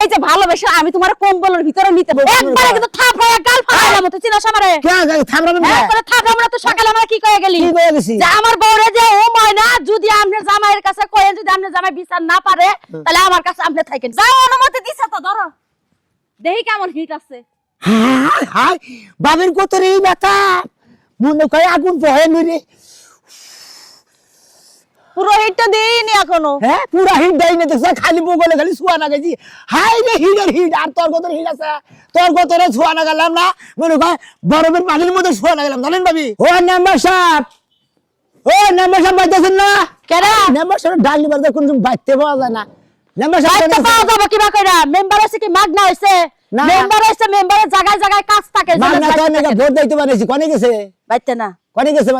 এই যে ভালোবাসা আমি তোমার কম্বলের ভিতরে নিতে বলবো একবারে কিন্তু থাপড়া গাল ফাটাইলাম তো চিনা সামারে কে থামরাম না হ্যাঁ তোরা থাপড়া আমরা তো সকালে আমরা কি কয়ে গেলি কি কয়ে গেছি যে আমার বউরে যে ও ময়না যদি আপনি জামাইয়ের কাছে কয়েন যদি আপনি জামাই বিচার না পারে তাহলে আমার কাছে আপনি থাকেন যাও অনুমতি দিছে তো ধরো দেখি কেমন হিট আছে হাই হাই বাবির কত রে ব্যথা মনে কয় আগুন বহে নুরে পুরো হিটটা দেইনি এখনো হ্যাঁ পুরা হিট দেই না দেখছ খালি বগলে খালি ছুয়া না গেছি হাই রে হিটের হিট আর তোর কত হিট আছে তোর কত রে ছুয়া না গেলাম না মনে কয় বরফের পানির মধ্যে ছুয়া না গেলাম জানেন ভাবি ও নাম্বার সাহেব বাইতেছেন না কেন নাম্বার সাহেব ডালি বাজে কোন বাইতে পাওয়া যায় না নাম্বার সাহেব বাইতে পাওয়া যাবে কিবা কইরা মেম্বার আছে কি মাগনা হইছে না। মেম্বার হইছে মেম্বারের জায়গায় জায়গায় কাজ থাকে মাগনা তো নাকি ভোট দিতে বানাইছি কোনে গেছে বাইতে না কোনে গেছে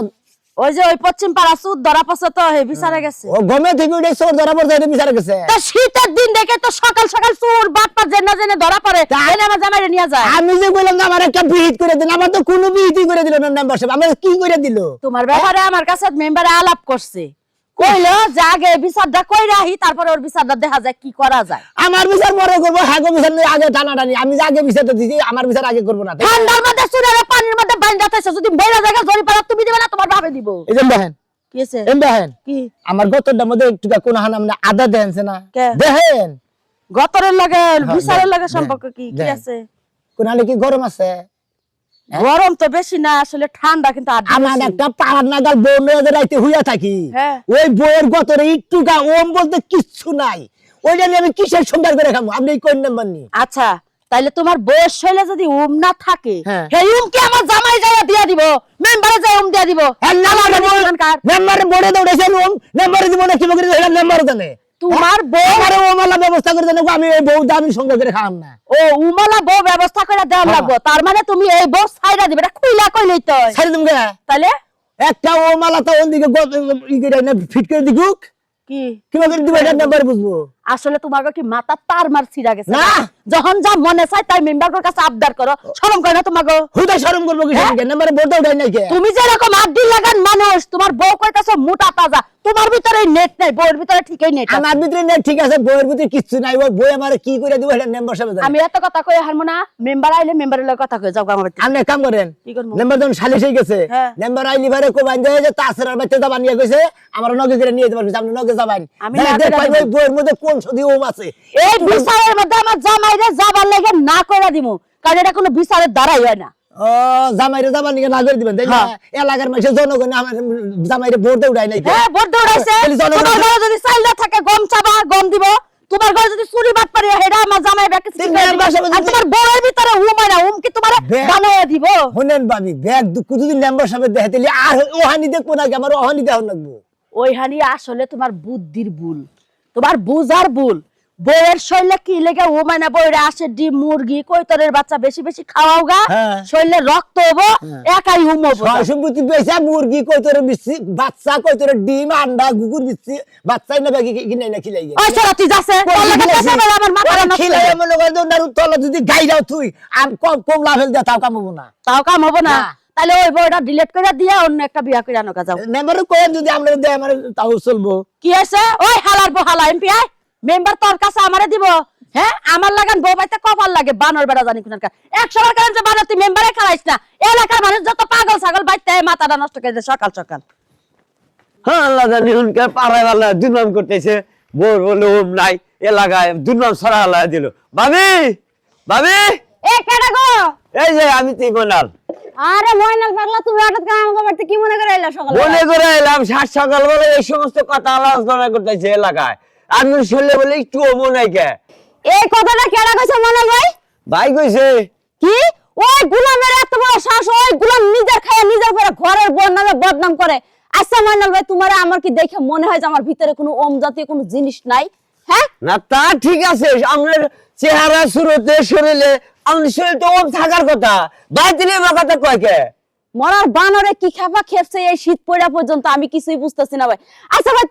ওই যে ওই পশ্চিম পাড়া সুদ ধরা পছন্দ তো হে বিচারে গেছে ও গমে থেকে উঠে চোর ধরা পড়ছে এটা বিচারে গেছে তো শীতের দিন দেখে তো সকাল সকাল চোর বাটপা জেনে জেনে ধরা পড়ে এনে আমার জামাইরে নিয়ে যায় আমি যে বললাম না আমার একটা বিহিত করে দিন আমার তো কোনো বিহিতই করে দিল না মেম্বার সাহেব আমার কি করে দিল তোমার ব্যাপারে আমার কাছে মেম্বারে আলাপ করছে কইলো যে আগে বিচারটা কইরা আহি তারপরে ওর বিচারটা দেখা যায় কি করা যায় আমার বিচার পরে করবো হ্যাঁ বিচার নিয়ে আগে টানাটানি আমি যে আগে বিচারটা দিছি আমার বিচার আগে করবো না ঠান্ডার মধ্যে চুরের পানির মধ্যে বাইন্দা থাকছে যদি বইরা জায়গা জরি পারা তুমি দিবে না তোমার ভাবে দিব এই যে দেখেন কি আছে এম দেখেন কি আমার গতরটার মধ্যে একটু কোন হান মানে আদা দেনছে না কে? দেখেন গতরের লাগে বিচারের লাগে সম্পর্ক কি কি দেন। আছে কোন হালে কি গরম আছে গরম তো বেশি না আসলে ঠান্ডা কিন্তু আর আমার একটা পাড়ার নাগাল বউ মেয়েদের রাইতে হইয়া থাকি হ্যাঁ। ওই বইয়ের গতরে একটু ওম বলতে কিচ্ছু নাই ওইটা নিয়ে আমি কিসের সুন্দর করে খাবো আপনি কোন নাম্বার নি আচ্ছা তাইলে তোমার বয়স হইলে যদি উম না থাকে হ্যাঁ। সেই উম কি আমার জামাই যাইয়া দিয়া দিব মেম্বারে যাই উম দিয়া দিব মেম্বারে বোর্ডে দৌড়েছেন ওম মেম্বারে দিব না কি বকরি দিলাম মেম্বার জানে তোমার বউ আমারে ওমালা ব্যবস্থা করে দেন আমি এই বউ দামি সঙ্গে করে খাম না ও উমালা বউ ব্যবস্থা করে দেওয়া হ্যাঁ। লাগবো তার মানে তুমি এই বউ ছাইরা দিবে এটা খুইলা কইলেই তো ছাড়ি তুমি তাইলে একটা ওমালা তো ওদিকে ফিট করে দিগুক কি কিবা করে দিব এটা নাম্বার বুঝবো আসলে তোমাকে কি মাথা তার মার ছিড়া গেছে না। যখন যা মনে চায় তাই মেম্বারের কাছে আবদার করো শরম করে না তোমাকে হুদা শরম করবো কি সঙ্গে নাম্বারে বোর্ডে উঠাই নাই কে তুমি যে রকম আড্ডি লাগান মানুষ তোমার বউ কইতাছো মোটা তাজা তোমার ভিতরে নেট নাই বউর ভিতরে ঠিকই নেট আমার ভিতরে নেই ঠিক আছে বইয়ের ভিতরে কিচ্ছু নাই ওই বই আমার কি করে দিব এটা নাম্বার সাহেব জানে আমি এত কথা কই হারমো না মেম্বার আইলে মেম্বারের লগে কথা কই যাও আমার বাড়িতে। আপনি এক কাম করেন কি করবো? নাম্বার যখন সালিশ হয়ে গেছে হ্যাঁ। নাম্বার আইলি বারে কো বান্ধে যে তাসরার বাচ্চা দাবা নিয়ে গেছে আমার নগে করে নিয়ে যেতে পারবে আপনি নগে যাবেন আমি দেখ না দেখ করে পাই দিব। ওই বইয়ের মধ্যে কোন সদি ওম আছে এই বিচারের মধ্যে আমার জামাইরে যাবার লাগে না কইরা দিমু কারণ এটা কোনো বিচারের দ্বারাই হয় না ও জামাইরে যাবার নিয়ে না করে দিবেন তাই না হ্যাঁ। এলাকার মানুষের জনগণ আমার জামাইরে ভোট দে উঠাই নাই হ্যাঁ ভোট দৌড়াইছে তাহলে জনগণ- তোমার ঘরে যদি চাল না থাকে গম চাবা গম দিব তোমার ঘরে যদি চুরি বাট পারি হেডা আমার জামাই ব্যাকে তিন মেম্বার সাহেব আর তোমার বউয়ের ভিতরে উমায় না উম কি তোমার বে- বানায় দিব শুনেন ভাবি ব্যাগ যদি নাম্বার সাহেব দেখে তাহলে আর ওহানি দেখবো নাকি আমার ওহানি দেওয়া লাগবো ওই হানি আসলে তোমার বুদ্ধির ভুল তোমার বুঝার ভুল বউয়ের শরীরে কি লেগে উমায় না বউরে আসে ডিম মুরগি কৈতরের বাচ্চা বেশি বেশি খাওয়াও গা হ্যাঁ। শরীরে রক্ত হবো একাই উম হবো সয় সম্পত্তি পেয়েছে মুরগি কই তোর বিচ্ছি বাচ্চা কই তোর ডিম আন্ডা গুগুর বিচ্ছি বাচ্চাই না ব্যাগে কিনে না খিলাই গে ওই সরাতি যাচ্ছে তোর লাগে পেছে না আমার মাথা নষ্ট খিলাই মনে করে দন্ডার তলা যদি গাই দাও তুই আর কম কম লাভেল দে তাও কামাবো না তাও কাম হবো না না। তাহলে ওই বউটা ডিলিট করে দিয়া অন্য একটা বিয়া করে আনো যাও মেম্বারে কই যদি আমরা দেয় আমার তাও চলবো কি আছে ওই হালার বহালা এমপি আই মেম্বার তোর কাছে আমারে দিব হ্যাঁ আমার লাগান বউ পাইতে কপাল লাগে বানর বেড়া জানি কোন 100 বার কারণ যে বানর তুই মেম্বারে খাইছ না এলাকার মানুষ যত পাগল ছাগল বাইতে মাথাটা নষ্ট করে দে সকাল সকাল হ্যাঁ আল্লাহ জানি উনকে পাড়ায় আল্লাহ দুর্নাম করতেছে বোর বলে ওম নাই এলাকায় দুর্নাম ছড়া আল্লাহ দিল ভাবি ভাবি এ কেডা গো এই যে আমি তুই বনাল আরে ময়নাল পাগলা তুমি হঠাৎ করে আমাকে বাড়িতে কি মনে করে এলা সকালে মনে করে এলাম সাত সকাল বলে এই সমস্ত কথা আলোচনা করতেছে এলাকায় আমি শুনলে বলে একটু অমো নাই কে এই কথাটা কেডা কইছে ময়নাল ভাই ভাই কইছে কি ওই গোলামের এত বড় শ্বাস ওই গোলাম নিজের খায় নিজের পরে ঘরের বোন নামে বদনাম করে আচ্ছা ময়নাল ভাই তোমার আমার কি দেখে মনে হয় যে আমার ভিতরে কোনো ওম জাতীয় কোনো জিনিস নাই হ্যাঁ না তা ঠিক আছে আপনার চেহারা সুরতে শরীরে আমার শরীরে তো ওম থাকার কথা ভাই দিলে আমার কথা কয় কে মরার বানরে কি খাপা খেপছে এই শীত পড়া পর্যন্ত আমি কিছুই বুঝতেছি না ভাই আচ্ছা ভাই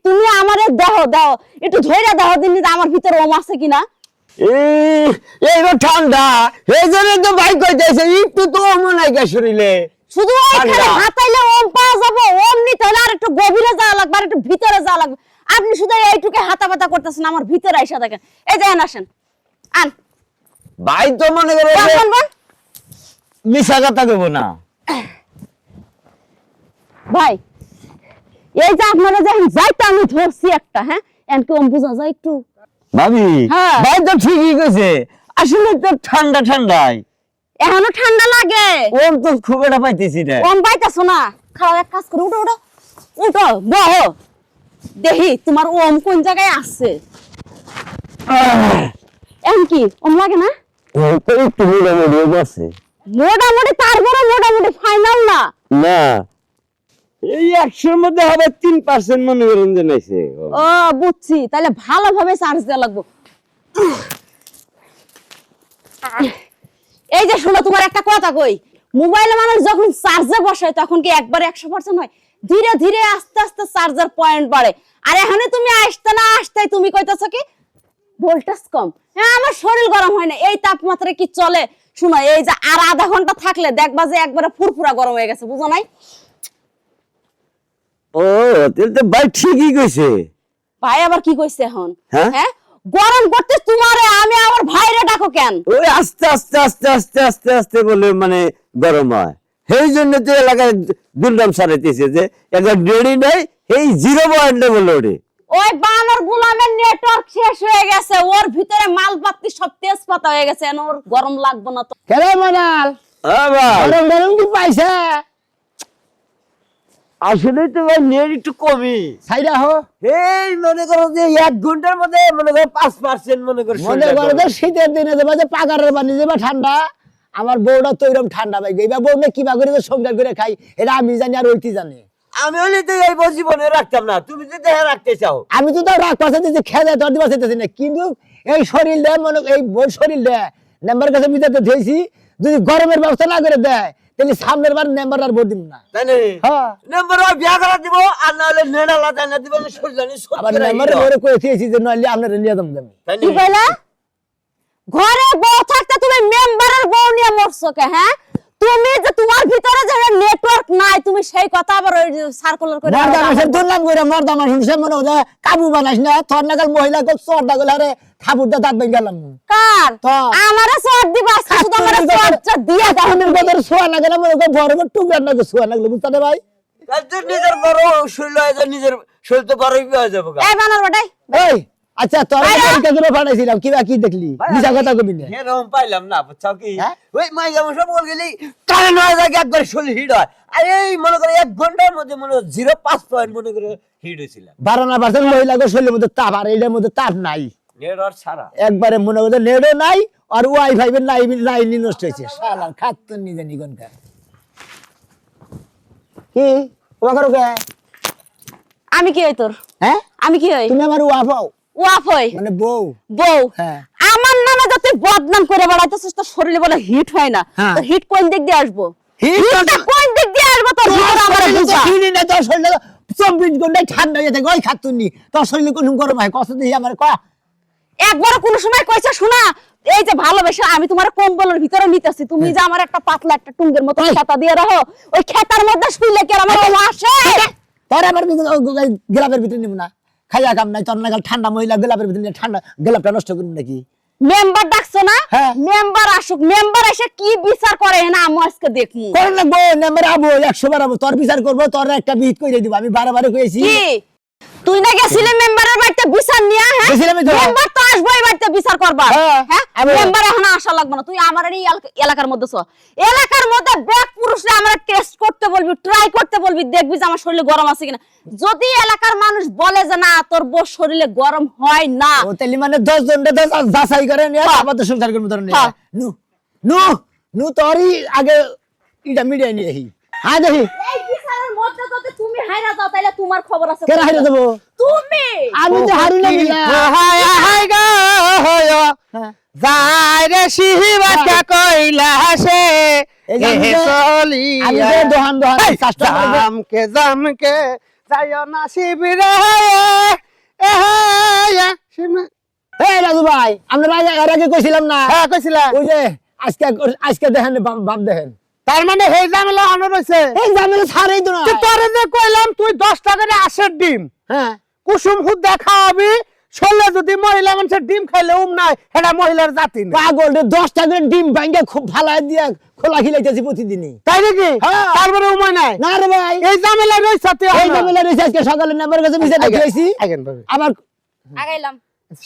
তুমি আমারে দাও একটু ধৈর্য দাও দিন যে আমার ভিতরে ওম আছে কিনা এইবার ঠান্ডা এই জন্য তো ভাই কইতেছে একটু তো অমো নাই কে শরীরে শুধু ওইখানে ঠান্ডা। হাতাইলে ওম পাওয়া যাবে ওম নিতে হলে আর একটু গভীরে যাওয়া লাগবে আর একটু ভিতরে যাওয়া লাগবে আপনি শুধু এইটুকু হাতা পাতা করতেছেন আমার ভিতরে আইসা দেখেন এই দেখেন আসেন আন ভাই তো মনে করে বল বল মিশা কথা কব না। ভাই এই যে আপনারা যে যাইতে আমি ধরছি একটা, হ্যাঁ এনকে বুঝা যায় একটু। ভাবি হ্যাঁ। ভাই তো ঠিকই কইছে, আসলে তো ঠান্ডা ঠান্ডাই এখনো ঠান্ডা লাগে, ওম তো খুব একটা পাইতেছি না। কম পাইতেছো না, খাও এক কাজ করো, উঠো উঠো উঠো বহ দেখি তোমার ওম কোন জায়গায় আছে। এখন কি ওম লাগে না? ও তো একটু মোটামুটি আছে। মোটামুটি তারপরে মোটামুটি ফাইনাল না। না এই 100-র মধ্যে হবে 3% মনে করেন যে নাইছে। ও বুঝছি, তাহলে ভালোভাবে চার্জ দেওয়া লাগবে। এই যে শোনো, তোমার একটা কথা কই, মোবাইলে মানুষ যখন চার্জে বসায় তখন কি একবারে 100% হয়? ধীরে ধীরে আস্তে আস্তে চার্জার পয়েন্ট বাড়ে। আর এখানে তুমি আসতে না আসতেই তুমি কইতাছো কি ভোল্টেজ কম। হ্যাঁ আমার শরীর গরম হয় না, এই তাপমাত্রায় কি চলে? শোনো এই যে আর আধা ঘন্টা থাকলে দেখবা যে একবারে ফুরফুরা গরম হয়ে গেছে, বুঝো নাই? ও তাহলে তো ভাই ঠিকই কইছে। ভাই আবার কি কইছে এখন? হ্যাঁ? হ্যাঁ গরম করতে তোমারে, আমি আমার ভাইরে ডাকো কেন? ওই আস্তে আস্তে আস্তে আস্তে আস্তে আস্তে বলে মানে গরম হয়, সেই জন্য তো এলাকায় দুর্নাম সারাইতেছে যে একবার রেডি নাই, এই 0 বলে ওঠে। ওই বানর গুলামের নেটওয়ার্ক শেষ হয়ে গেছে, ওর ভিতরে মালপাতি সব তেজপাতা হয়ে গেছে, এখন ওর গরম লাগবে না তো। কেন মানাল হ্যাঁ ভাই গরম গরম কি পাইছে? আসলে তো ভাই নেট একটু কমই। সাইডা হো এই মনে করো যে 1 ঘন্টার মধ্যে মনে করো 5% মনে করো মনে করো যে শীতের দিনে দেবা যে পাগারের পানি দেবা ঠান্ডা, আমার বউটা তো এরকম ঠান্ডা ভাই, এইবার বউ না কিবা করে যে সংসার করে খাই এটা আমি জানি আর ওইটি জানি। আমি হলে তো এই জীবনে রাখতাম না, তুমি যদি দেখে রাখতে চাও। আমি তো তাও রাগ পাশে যে খেয়ে তোর দিবা চাইতেছি না, কিন্তু এই শরীর দেয় মনে এই বই শরীর দেয় নাম্বার কাছে বিদাতে ধুইছি, যদি গরমের ব্যবস্থা না করে দেয় তাহলে সামনের বার নাম্বার আর ভোট দিব না। তাই না? হ্যাঁ নাম্বার বিয়া করা দিব, আর না হলে নেড়ালা তাই না দিব, আমি সরজানি সব আবার করে নাম্বার রাখি। ধরে কইতেছি যে নইলে আপনারা নিয়ে যাবো আমি। তাই কি না? কইলা? ঘরে বউ থাকতে তুমি মেম্বারের বউ নিয়ে মরছো কে? হ্যাঁ তুমি যে তোমার ভিতরে যে নেটওয়ার্ক নাই, তুমি সেই কথা আবার ওই সার্কুলার করে মর্দা মানুষের দুর্নাম করে মর্দা মানুষ সে মনে হয় কাবু বানাইস না, তোর নাগাল মহিলা কো চর্দা গেল আরে থাবুরটা দাঁত ভেঙে গেলাম। কার তো আমারে সর দিবা, শুধু আমারে সরটা দিয়া দাও। আপনার কথা সোয়া না গেলে মনে কর বড় বড় টুকরা না সোয়া না গেলে বুঝতে ভাই। তাই তো নিজের বড় শরীর হয়ে যায়, নিজের শরীর তো বড়ই হয়ে যাবে গা। এই বানর বেটাই এই আচ্ছা তোর কাছে পাঠাইছিলাম কিবা কি দেখলি মিছা কথা কবি না। এরকম পাইলাম না, বুঝছো কি? হ্যাঁ? ওই মাই যেমন সব বল গেলি কারণ হয়ে যায় একবার শরীর হিট হয়, আর এই মনে করে 1 ঘন্টার মধ্যে মনে হয় 0.5 মনে করে হিট হয়েছিল। 12% মহিলা গো শরীরের মধ্যে তাপ, আর এটার মধ্যে তাপ নাই নেট আর ছাড়া একবারে মনে করছে নেটও নাই আর ওয়াইফাই নাই লাইন নষ্ট হয়েছে শালা খাত নিজে নিগনকার। কি তোমার কে? আমি কি হই তোর? হ্যাঁ আমি কি হই? তুমি আমার ওয়াফাও ওয়াফ হই মানে বউ। বউ। হ্যাঁ। আমার নামে যত বদনাম করে বেড়াইতেছিস, তোর শরীরে বলে হিট হয় না। হ্যাঁ। তোর হিট কোন দিক দিয়ে আসবো? হিট হিটটা কোন দিক দিয়ে আসবো? তোর ভিতরে আমার বুঝা। 24 ঘন্টায় ঠান্ডা হয়ে থাকে ওই খাতুনি, তোর শরীরে কোন গরম হয় কষ্ট দিয়ে আমার কয়া। একবার কোন সময় কইছে শোনা, এই যে ভালোবাসা আমি তোমার কম্বলের ভিতরে নিতেছি, তুমি যে আমার একটা পাতলা একটা টুঙ্গের মতো ওই। খেতা দিয়ে রাখো, ওই খেতার মধ্যে শুইলে কি আর আমার ও আসে? তোর আমার গোলাপের ভিতরে নিব না, খাইয়া কাম নাই, তোর নাগাল ঠান্ডা মহিলা গোলাপের ভিতরে নিয়ে ঠান্ডা গোলাপটা নষ্ট করুন নাকি? মেম্বার ডাকছো না? হ্যাঁ। মেম্বার আসুক, মেম্বার এসে কি বিচার করে না আমি আজকে দেখি। করে লাগবো নাম্বার আবো 100 বার আবো, তোর বিচার করবো, তোর একটা বিহিত করে দিব। আমি বারে বারে কইছি কি তুই না গেছিলি মেম্বারের বাড়িতে বিচার নিয়া? হ্যাঁ গেছিলামই তো। মেম্বার তো আসবেই বাড়িতে বিচার করবা। হ্যাঁ, হ্যাঁ আমি- মেম্বার এখন আসা লাগবে না, তুই আমার এই এলাকার মধ্যে চ। এলাকার মধ্যে ব্যাক পুরুষরা আমরা টেস্ট করতে বলবি, ট্রাই করতে বলবি, দেখবি যে আমার শরীরে গরম আছে কিনা। যদি এলাকার মানুষ বলে যে না তোর বউ শরীরে গরম হয় না, ও তাহলে মানে 10 জনটা 10 যাচাই করে নিয়ে আবার তো সংসার করবো তোর নিয়ে। হ্যাঁ। নু নু নু তোরই আগে এটা মিডিয়া নিয়ে আহি। হ্যাঁ দেখি এই বিচারের মধ্যে যদি তুমি হাইরা যাও তাহলে তোমার খবর আছে। কেন হারিয়ে দেবো? তুমি আমি তো হারি না গিলা। হায় হায় গো হয় হ্যাঁ। যায় রে শিবাটা কইলা হাসে এই যে আমি এ যে- চলি আমি যে দোহান চেষ্টা করবো। জামকে জামকে যাইও না শিবিরে এ শিমে এই রাজু ভাই আমরা এর আগে কইছিলাম না হ্যাঁ কইছিলা ওই যে আজকে আজকে দেখেন বাপ দেখেন তার মানে হেই জামেলা অনর হইছে এই জামেলা ছাড়েই তো না। তোরে যে কইলাম তুই 10 টাকা করে আশের ডিম হ্যাঁ কুসুম খুদ দেখা হবি শোলে যদি মহিলা মানুষের ডিম খাইলে নাই এটা মহিলার জাতি না পাগল রে 10টা করে ডিম ভাঙ্গা খুব ফালাই দিয়া খোলা খিলাইতেছি প্রতিদিনই। তাই নাকি হ্যাঁ। তারপরে উমায় নাই না রে ভাই, এই ঝামেলা রইছে তুই এই ঝামেলা রয়েছে। আজকে সকালে নাম্বার কাছে মিছা দেখাইছি আগেন ভাবি আবার আগাইলাম।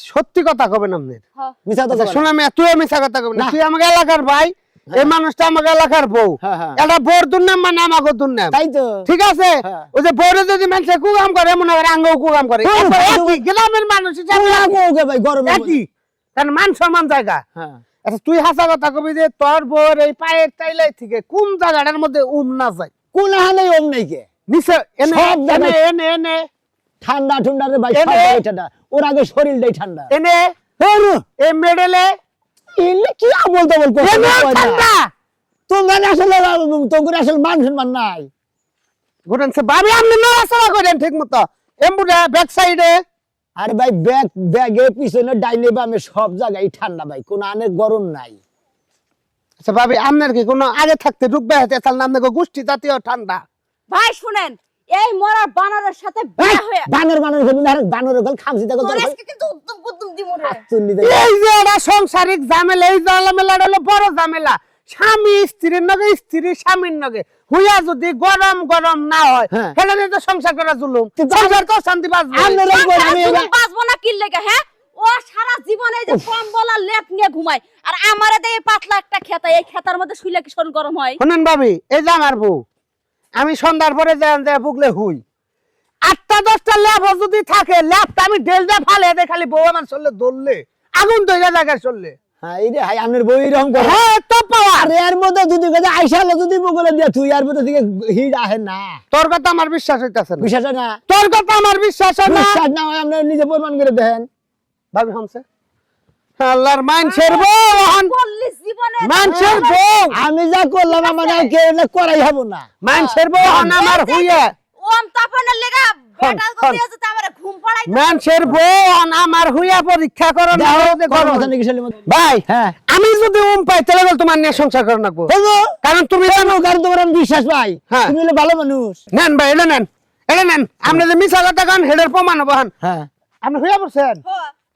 সত্যি কথা কবেন আপনি মিছা তো আচ্ছা শোনা তুই মিছা কথা কবেন না। তুই আমাকে এলাকার ভাই এই মানুষটা আমাকে এলাকার বউ হ্যাঁ, হ্যাঁ। এটা বোর দুর্নাম মানে আমাকে দুর্নাম তাই তো। ঠিক আছে হ্যাঁ। ওই যে বউরে যদি মানুষে কুকাম করে মনে করে আঙ্গও কুকাম করে হ্যাঁ, একবার হ্যাঁ। একই গ্রামের মানুষ হিসাবে ওকে ভাই গরমে একই কারণ মান সম্মান জায়গা হ্যাঁ আচ্ছা তুই হাসা কথা কবি যে তোর বউর এই পায়ের টাইলাই থেকে কোন জায়গাটার মধ্যে না যায় কোন হালে ওম নাই কে নিচে এনে সব এনে জায়গায়- এনে এনে ঠান্ডা ঠান্ডা রে ভাই, এনে- সব ঠান্ডা। ওর আগে শরীরটাই ঠান্ডা। এনে হ্যাঁ, এই মেডেলে এলে কি বলতে বল এনে ঠান্ডা তোমার আসলে তোমার আসলে মান সম্মান নাই। ঘুরেনছে ভাবি আপনি নড়াচড়া করেন ঠিক মতো এমবুটা ব্যাক সাইডে আরে ভাই ব্যাগে পিছনে ডাইনে বামে সব জায়গায় ঠান্ডা ভাই, কোন আনে গরম নাই। আচ্ছা ভাবি আপনার কি কোনো আগে থাকতে ডুববে হতে তাহলে আপনাকে গোষ্ঠী জাতীয় ঠান্ডা ভাই শুনেন, এই মরার বানরের সাথে এই, বিয়ে হয়ে বানর হলো না, বানরের গল খামছি দেখো তোর আজকে কিন্তু উদ্যম কুদ্দম দিমু রে। চুন্নি এই যে এটা সংসারিক ঝামেলা এই ঝামেলাটা হলো বড় ঝামেলা স্বামী স্ত্রীর নগে স্ত্রী স্বামীর নগে হুইয়া যদি গরম গরম না হয় হ্যাঁ। তাহলে তো সংসার করা জুলুম কিন্তু সংসার তো শান্তি পাবে আপনারা বলেন, আমি তুমি এবার- বাঁচবো না কি লেগে? হ্যাঁ, ও সারা জীবনে এই যে কম্বল আর লেপ নিয়ে ঘুমায়, আর আমারে দেয় এই পাতলা একটা খেতা, এই খেতার মধ্যে শুইলে কি শরীর গরম হয়? শুনেন ভাবি এই যে আমার বউ আমি সন্ধ্যার পরে যায় বুকলে হুই 8টা-10টা ল্যাপ যদি থাকে ল্যাপটা আমি ডেল দিয়ে ফালে দেয় খালি বউ আমার চললে দৌড়লে আগুন তৈরি জায়গায় চললে হ্যাঁ এই রে হাই আপনার বই এরকম করে। হ্যাঁ তো পাওয়া আর এর মধ্যে যদি কথা আইসালো যদি বগলে দিয়া তুই এর মধ্যে থেকে হিট আহে না, তোর কথা আমার বিশ্বাস হইতাছে না বিশ্বাস হয় না। তোর কথা আমার বিশ্বাস হয় না বিশ্বাস না হয় আপনি নিজে প্রমাণ করে দেখেন। ভাবি হামছে আল্লাহর মানুষের বউ হন বললি জীবনে মানুষের বউ আমি যা করলাম আমার আর কেউ না করাই হবো না। মানুষের বউ হন আমার হইয়া ওম তাপনের লেগা বেটা হন। গদিয়ে যেতে আমারে ঘুম পাড়াই। মানুষের বউ হন আমার হইয়া পরীক্ষা করো না দেখো, যে গরম গরম আছে নাকি শরীরের মধ্যে? ভাই হ্যাঁ। আমি যদি পাই তাহলে বল তোমার নিয়ে সংসার করো নাকবো হলো? কারণ তুমি কেন? কারণ তোমার আমি বিশ্বাস পাই, হ্যাঁ। তুমি হলো ভালো মানুষ। নেন ভাই এটা নেন আপনি যে মিছা কথা কান হেডের প্রমাণ বহান হ্যাঁ আপনি হইয়া বলছেন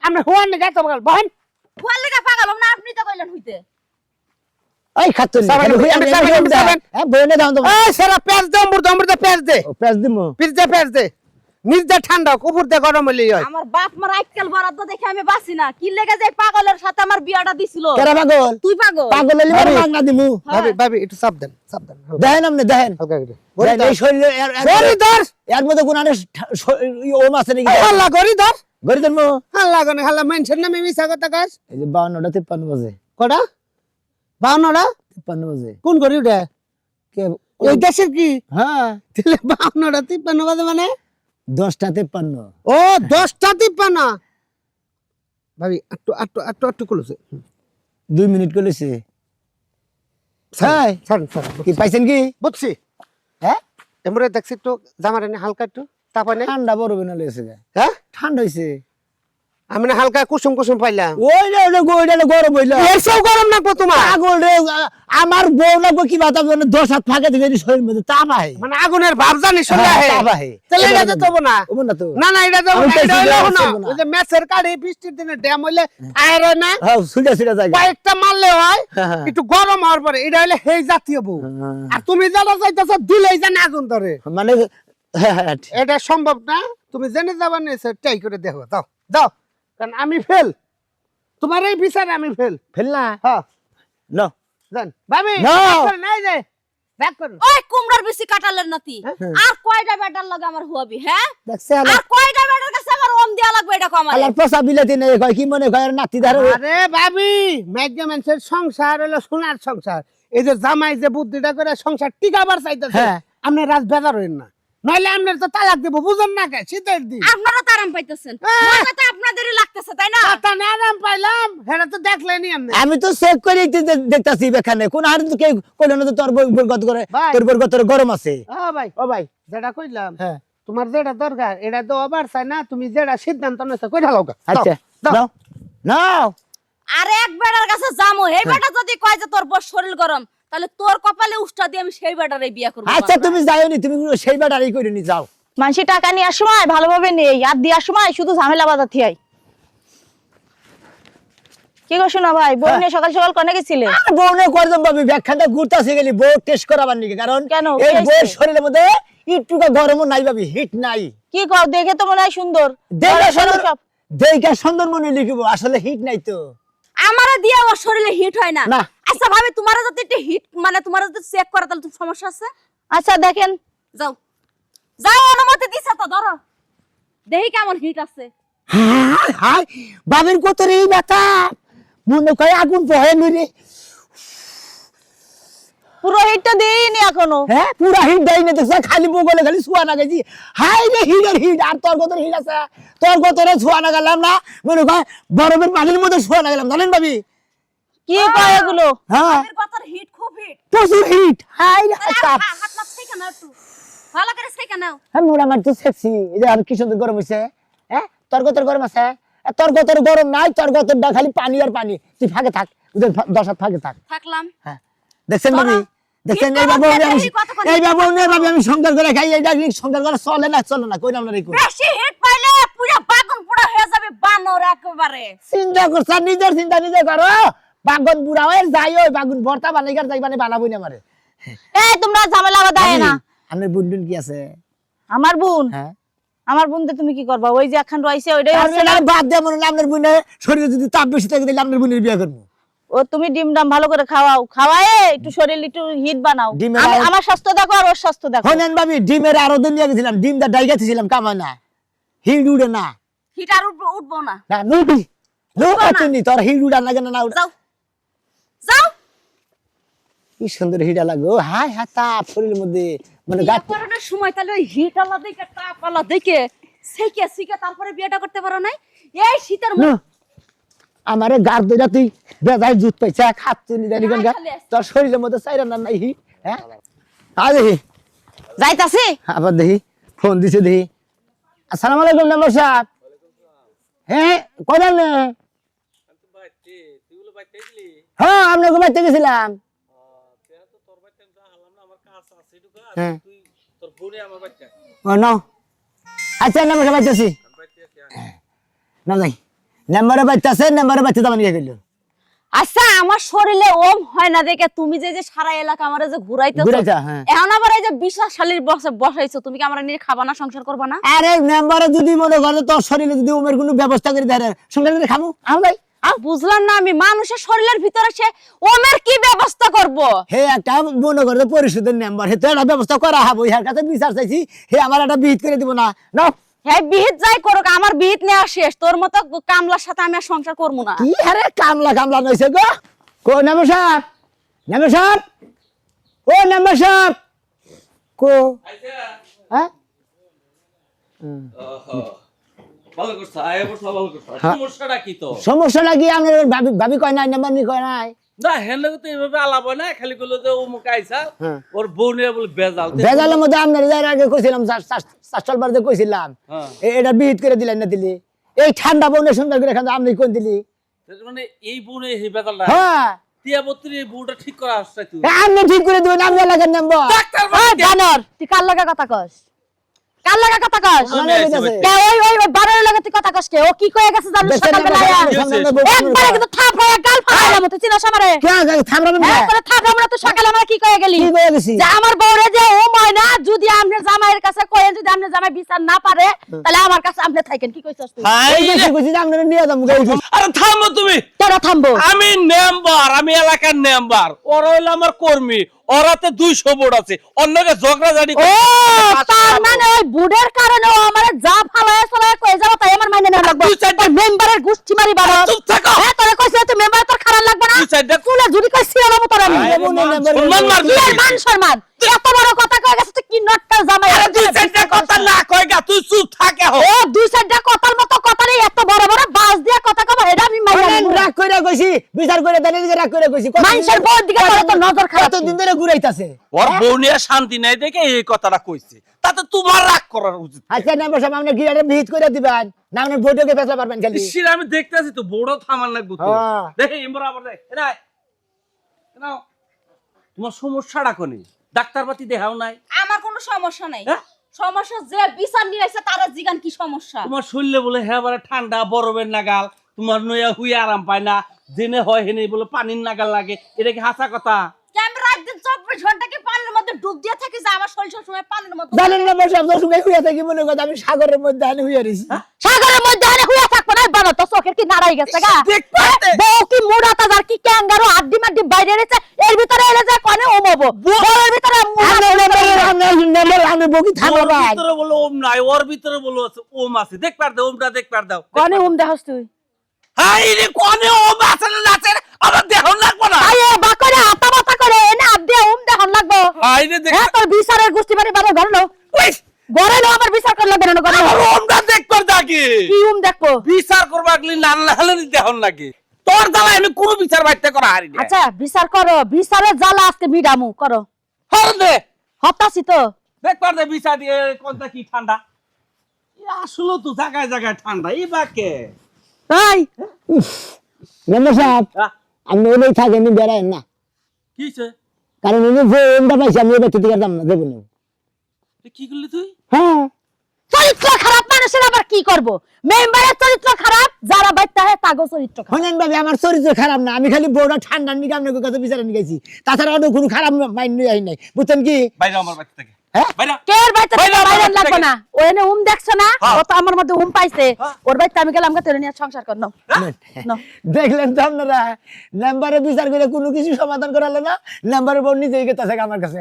আপনি হওয়ার নাকি এত বহান বহান ফুয়ার লেগা পাগল না, আপনি তো কইলেন হইতে। এই খাতুন সাবান, আমি সাবান। বইনে দাও তো। এই সারা পেঁয়াজ দে অমৃত পেঁয়াজ দে ও পেঁয়াজ দিমু। পেঁয়াজ দে নিজ দে ঠান্ডা কুকুর দে গরম হইলেই হয় আমার বাপ মার আজকাল বরাদ্দ দেখে আমি বাঁচি না, কি লেগে যে পাগলের সাথে আমার বিয়াটা দিছিল। কেরা পাগল? তুই পাগল? পাগল হইলে ভাবি। মাগনা দিমু। ভাবি একটু চাপ দেন দেখেন আপনি দেখেন। হালকা করে দেখেন, এই শরীরে গরি ধর এর মধ্যে কোন আনে ওম আছে নাকি? হাল্লা গরি ধর গরি ধরমু। হাল্লা গনে হাল্লা মানুষের নামে মিছা কথা কাজ এই যে 52টা 53 বাজে। কটা 52টা 53 বাজে। কোন গরি উঠে কে? এই দেশের কি হ্যাঁ তাহলে 52টা 53 বাজে মানে 10টা 53। ও 10টা 53 ভাবি একটু খুলেছে 2 মিনিট কইছে। হ্যাঁ কি পাইছেন কি? বুঝছি হ্যাঁ এমরে দেখছি একটু জামার এনে হালকা একটু তারপরে ঠান্ডা বড় বেনা লইছে। হ্যাঁ ঠান্ডা হইছে। আমি না হালকা কুসুম কুসুম পাইলাম ওইটা গরম হইলো। এসব গরম না তোমার পাগল রে, আমার বউ লাগবে কি বাতা 10 হাত ফাঁকে থেকে শরীর মধ্যে তাপ আহে। মানে আগুনের ভাব জানি শুনে হ্যাঁ, আহে তাপ আহে। তাহলে এটা তো তবু না ওমন না তো। না না এটা তো আমি তো এটা হইলো সিরিয়াস না হবো না। ওই যে ম্যাচের কাড়ে বৃষ্টির দিনে ড্যাম হইলে ফায়ার হয় না হ্যাঁ সুইটা জায়গা। কয়েকটা মারলে হয় হ্যাঁ, হ্যাঁ। একটু গরম হওয়ার পরে এটা হইলে সেই জাতীয় বউ হ্যাঁ। আর তুমি যেটা চাইতেছ দিলেই জানে আগুন ধরে মানে হ্যাঁ, হ্যাঁ, ঠিক। এটা সম্ভব না তুমি জেনে যাবা না ট্রাই করে দেখো দাও কারণ আমি ফেল তোমার এই বিচারে আমি ফেল ফেল না। হ্যাঁ লো জান ভাবি No! রাগ করে নাই যে রাগ করো ওই কুমড়ার বেশি কাটালের নাতি, আর কয়টা বেটার লগে আমার হুয়াবি? হ্যাঁ, দেখছে আর কয়টা বেটার কাছে আমার ওম দেয়া লাগবে? এটা কমালে আলার পোষা বিলাতি নেই কয় কি মনে কয় নাতি ধারে। আরে ভাবি ম্যাগা মানুষের সংসার হলো সোনার সংসার এই যে জামাই যে বুদ্ধিটা করে সংসার টিকাবার চাইতেছে হ্যাঁ। আপনি রাজ বেজার হইন না নইলে আপনার তো তালাক দেবো বুঝেন না কে শীতের দিন আপনারা তো আরাম পাইতেছেন, মজা তো আপনাদেরই লাগতেছে, তাই না? কথা না আরাম পাইলাম হেটা তো দেখলেনি আপনি আমি তো চেক করে দেখতাছি এখানে কোন হারে তো কেউ কইল না তো তোর বরগত করে ভাই। তোর বরগত গরম আছে। ও ভাই যেটা কইলাম হ্যাঁ তোমার যেটা দরকার এটা তো আবার চাই না তুমি যেটা সিদ্ধান্ত নিছো কইরা লাও আচ্ছা নাও নাও। আর এক বেটার কাছে যামো, এই বেটা যদি কয় যে তোর বড় শরীর গরম, তাহলে তোর কপালে উষ্টা দিয়ে আমি সেই বেটারে বিয়ে করব। আচ্ছা তুমি যাইও নি, তুমি সেই ব্যাটারি করে নি যাও। মানুষের টাকা নেওয়ার সময় ভালোভাবে নেই, আর দেওয়ার সময় শুধু ঝামেলা বাজাতে হয়। কি গো শোনা ভাই, বউ নিয়ে সকাল সকাল কোনে গেছিলে? আর বউ নিয়ে করতাম ভাবি ব্যাখ্যাটা ঘুরতেছে গেলি বউ টেস্ট করাবার নাকি, কারণ কেন? এই কি বউয়ের হয়েছে? শরীরের মধ্যে একটুকু গরমও নাই ভাবি, হিট নাই। কি কও, দেখে তো মনে হয় সুন্দর। দেখে ঘরে সুন্দর, সব দেখে সুন্দর মনে লিখবো, আসলে হিট নাই তো। আমারে দিয়ে ওর শরীরে হিট হয় না। না। আচ্ছা ভাবি, তোমার যদি একটা হিট মানে তোমার যদি চেক করে তাহলে তো সমস্যা আছে। আচ্ছা দেখেন, যাও যাও, অনুমতি দিছে তো, ধরো দেখি কেমন হিট আছে। হায় হায়, বাবির কত রে ব্যথা, মনে করে আগুন বহে রে। পুরো হিটটা দেইনি এখনো। হ্যাঁ পুরা হিট দেয় না, দেখছ খালি বগলে খালি ছুয়া না গেছি। হাই রে হিটের হিট, আর তোর কত হিট আছে, তোর কত ছুয়া না গেলাম না, মনে কয় বরফের পানির মধ্যে ছুয়া না গেলাম, জানেন ভাবি? কি কয় এগুলো? হ্যাঁ এর কথার হিট খুব হিট। প্রচুর হিট। হাই রে তাপ। হাত মাছ থেকে নাও একটু, ভালো করে থেকে নাও। হ্যাঁ মোরা আমার তো সেক্সি, এই যে আর কি সুন্দর গরম হইছে। হ্যাঁ তোর কত গরম আছে? তোর কত গরম নাই, তোর কতটা খালি পানি আর পানি। তুই ফাঁকে থাক, ওদের 10 হাত ফাঁকে থাক। থাকলাম। হ্যাঁ দেখছেন ভাবি, দেখছেন কি এই বাবু করবে? আমি, এই কত কথা এই বাবু নিয়ে ভাবি আমি সংসার করে খাই, এইটা কি সংসার করে চলে না, চলে না, কইলাম না রে কই। বেশি হিট পাইলে পুরো বাগুন পুরো হয়ে যাবে বানর একেবারে। চিন্তা করছ, নিজের চিন্তা নিজে করো। বাগুন বুড়া হয়ে যাই, ওই বাগুন ভর্তা বানাইকার যাই, মানে বানাবই না মারে। এই তোমরা ঝামেলা বাঁধায় না। আপনার বুনডুন কি আছে? আমার বোন, হ্যাঁ আমার বোনতে তুমি কি করবা? ওই যে এখন রইছে ওইটাই হচ্ছে না। বাদ দিয়ে মনে হয় আপনার বোনের শরীরে যদি তাপ বেশি থাকে তাহলে আপনার বোনের বিয়ে করবো। ও তুমি ডিম ডাম ভালো করে খাওয়াও, খাওয়ায়ে একটু শরীর একটু হিট বানাও। ডিমের আমার স্বাস্থ্য দেখো আর ওর স্বাস্থ্য দেখো। হনেন ভাবি, ডিমের আরো দিন নিয়ে গেছিলাম, ডিম দা ডাইগাতে ছিলাম, কামায় না, হিট উড়ে না। হিট আর উঠবো না। না নুবি নুবাচনি, তোর হিট উড়া লাগে না, না উড়া। যাও যাও। কি সুন্দর হিটা লাগো, হাই হাই তাপ শরীরের মধ্যে, মানে গাছ। করোনার সময় তাহলে ওই হিট আলা দেখে তাপ আলা দেখে সেকে সেকে তারপরে বিয়েটা করতে পারো নাই? এই শীতের মধ্যে আমারে গার দইরা তুই বেজায় জুত পাইছে, খাত চিনি জানি কোন গা, খালি আছে। তোর শরীরের মধ্যে চাইরা না নাই হিট। হ্যাঁ আ দেখি, যাইতাছি। আবার দেখি ফোন দিছে দেখি। আসসালামু আলাইকুম মেম্বার সাহেব। হ্যাঁ কইলেন না? হ্যাঁ আপনাকে বাইতে গেছিলাম। হ্যাঁ ও নাও, আচ্ছা নাম্বার বাইতেছি না যাই, নাম্বারে বাইতেছে, নাম্বারে বাইতে দাম নিয়ে গেল। আচ্ছা আমার শরীরে ওম হয় না দেখে তুমি যে যে সারা এলাকা আমারে যে ঘুরাইতেছো, ঘুরাইতা, হ্যাঁ। এখন আবার এই যে বিশাশালীর বসাইছো, তুমি কি আমরা নিয়ে খাবা না, সংসার করবা না? আরে নাম্বারে যদি মনে করে তোর শরীরে যদি ওমের কোনো ব্যবস্থা করে দেয়, সঙ্গে করে খামু আম যাই। বুঝলাম না আমি, মানুষের শরীরের ভিতরে সে ওমের কি ব্যবস্থা করব? হে একটা মনে করে পরিষদের নাম্বার, হে তো একটা ব্যবস্থা করা হবো, ইহার কাছে বিচার চাইছি, হে আমার একটা বিহিত করে দিব না। নাও হ্যাঁ বিহিত যাই করুক, আমার বিহিত নেওয়া শেষ। তোর মতো কামলার সাথে আমি আর সংসার করবো না। কি হারে কামলা কামলা নইছে গো, কো নাম্বার সাহেব, নাম্বার সাহেব, ও নাম্বার সাহেব কো। হ্যাঁ ভালো করছো, আয় বসো, ভালো করছো। সমস্যাটা কি তো? সমস্যা নাকি আমি ভাবি, ভাবি কয় নাই, নাম্বার নি কয় নাই। না হেলে তো এইভাবে আলাপ হয় না, খালি করলো যে অমুক আইসা, হ্যাঁ। ওর বউ নিয়ে বলে বেজাল। ভেজালের মধ্যে আপনার যার আগে কইছিলাম, চাষল বাড়িতে কইছিলাম, হ্যাঁ। এটা বিহিত করে দিলেন না দিলি, এই ঠান্ডা বউনে সুন্দর করে খান, আপনি কোন দিলি? মানে এই বউ নিয়ে এই বেজালটা, হ্যাঁ টিয়া বত্রি এই বউটা ঠিক করা আসছে তুই। আপনি ঠিক করে দিবেন, আপনি এলাকার নাম্বার। ওই বানর, তুই কার লাগা কথা কস? কার লাগা কথা কস? আমার লাগা গেছে। কে ওই বানরের লাগা তুই কথা কস কে? ও কি কয়ে গেছে জানো দেখছেন সকালবেলা? নাম্বার, আয়া? সামনে নাম্বার, বউ সামনে একবারে কিন্তু থাপ হয়ে গাল ফাটাইলাম, তুই চিনস আমারে? কে থামরাবেন না? হ্যাঁ তোরা থাপ, আমরা তো সকালে আমরা কি কয়ে গেলি? কি কয়ে গেছি? যে আমার বউরে যে ও ময়না, যদি আপনার জামাইয়ের কাছে কয়েন, যদি আপনার জামাই বিচার না পারে তাহলে আমার কাছে আপনি থাকেন। কি কইছস তুই? এই বেশি কইছি যে আপনারা নিয়ে যাবো গাড়ি। আরে থামো তুমি, তোরা থামবো। আমি মেম্বার, আমি এলাকার মেম্বার, ওরা হইলো আমার কর্মী, ওরাতে 200 ভোট আছে, অন্যকে ঝগড়াঝাড়ি ও তার মানে ওই বুড়ের কারণে ও আমারে যা ফালায় ফালায় কয়ে যাবো তাই আমার মাইনে নেওয়া লাগবে। তুই চাইটা- তোর মেম্বারের গুষ্টি মারি বাবা। চুপ থাকো। হ্যাঁ তোরে কইছিস তুই মেম্বার, তোর খারাপ লাগবে না? তুই চাইটা- তুলে যদি কইছিস আমার তোর আমি আরে মান সম্মান মারবি। তুই আর মান সম্মান এত বড় কথা কয়ে গেছে, তুই কি নটটা জামাই? আরে তুই চাইটা কথা না কইগা, তুই চুপ থাকে হো। ও দুই চারটা কথার মতো কথা নেই, এত বড় বড় বাস দিয়ে কথা কব, এটা আমি মাইনে অনেক নেব না। রাগ কইরা কইছি, বিচার করে দেন, এদিকে রাগ কইরা কইছি। মানুষের বউর দিকে তোর তো নজর খারাপ। কতদিন ধরে ঘুরাইতাছে। ওর বউ নিয়ে শান্তি নাই দেখে এই কথাটা কইছে, তাতে তোমার রাগ করার উচিত। আচ্ছা নাম্বার সাহেব, আপনি গিয়ে বিহিত করে দিবেন, না আপনার ভোটকে ফেসলা পারবেন খালি। ইসির আমি দেখতেছি তো বড় থামার লাগবে তো। হ্যাঁ। দেখে ইমরা আবার দেখ এরাই নাও, তোমার সমস্যাটা কোনি? ডাক্তারপাতি দেখাও নাই? আমার কোনো সমস্যা নাই। হ্যাঁ? সমস্যা যে বিচার নিয়ে আইছে তারা জিগান কি সমস্যা? তোমার শরীরে বলে হ্যাঁ বারে ঠান্ডা, বরফের নাগাল, তোমার নয়া হুই আরাম পায় না, জেনে হয় হেনে বলে পানির নাগাল লাগে, এটা কি হাসা কথা? ক্যামেরা একদিন 24 ঘন্টা কি পানির মধ্যে ডুব দিয়ে থাকি যে আমার শরীর সময় পানির মধ্যে জানেন না বসে আপনার সঙ্গে শুয়ে থাকি মনে কথা আমি সাগরের মধ্যে আনি শুয়ে রয়েছি। সাগরের মধ্যে আরে হুয়া থাকবো না বানো তো চোখের কি নাড়াই গেছে গা দেখতে পারতে। বউ কি মুড়া তাজার কি ক্যাঙ্গারু আড্ডি মাড্ডি বাইরে রেছে এর ভিতরে এলে যায় কোনে ওমবো বউয়ের ভিতরে আমি বকি থামো ওর ভাই ভিতরে বলো ওম নাই, ওর ভিতরে বলো আছে ওম আছে। দেখ পার দাও, ওমটা দেখ পার দাও। কোনে ওম দেহস তুই হাই রে, কোনে ওম আছে না আছে আমার দেহ লাগবো না। আয়ে বাকরে আতা মাথা করে এনে আড্ডি ওম দেহন লাগবো। হাই রে দেখ, হ্যাঁ তোর বিচারের গোষ্ঠী বাড়ি বাবা ঘরে লো ওই ঘরে লো আমার বিচার করলে বেরোনো করে আমার ওমটা দেখ পার দাকি। কি ওম দেখবো বিচার করবা গলি নান লালে দেহন লাগে। তোর জ্বালা আমি কোনো বিচার বাইতে করা হারি না। আচ্ছা বিচার করো বিচারের জ্বালা আজকে মিডামু করো হল দে হতাছি তো দেখ পার দে বিচার দিয়ে কোনটা কি ঠান্ডা। আসলে তো জায়গায় জায়গায় ঠান্ডা এই বাকে। তাই মেম্বার সাহেব আহ, আমি ওই থাকেনি বেড়ায় না কি হইছে? কারণ উনি যে এমটা পাইছি আমি এবার থেকে দাম না দেবো না এ কি করলি তুই? হ্যাঁ চরিত্র খারাপ মানুষের আবার কি করব মেম্বারের চরিত্র খারাপ যারা বাইতে হয় তাগো চরিত্র খারাপ হলেন ভাবি আমার চরিত্র খারাপ না আমি খালি বউটা ঠান্ডা নিকে আপনাকে কাছে বিচারে নিয়ে গেছি তাছাড়া অন্য কোনো খারাপ মাইন্ড নিয়ে আই নাই বুঝছেন কি বাইরে আমার বাড়ি থেকে। হ্যাঁ? বাইরে। কের বাইতে বাইরে আমার বাইরে বাড়ি লাগবে থেকে। না ও এনে দেখছ না হ্যাঁ। ও তো আমার মধ্যে পাইছে হ্যাঁ। ওর বাইতে আমি গেলাম তোরে নিয়ে সংসার করলাম দেখলেন তো আপনারা নাম্বারে বিচার করে কোনো কিছু সমাধান করালো না নাম্বারের বউ নিজেই গেছে আমার কাছে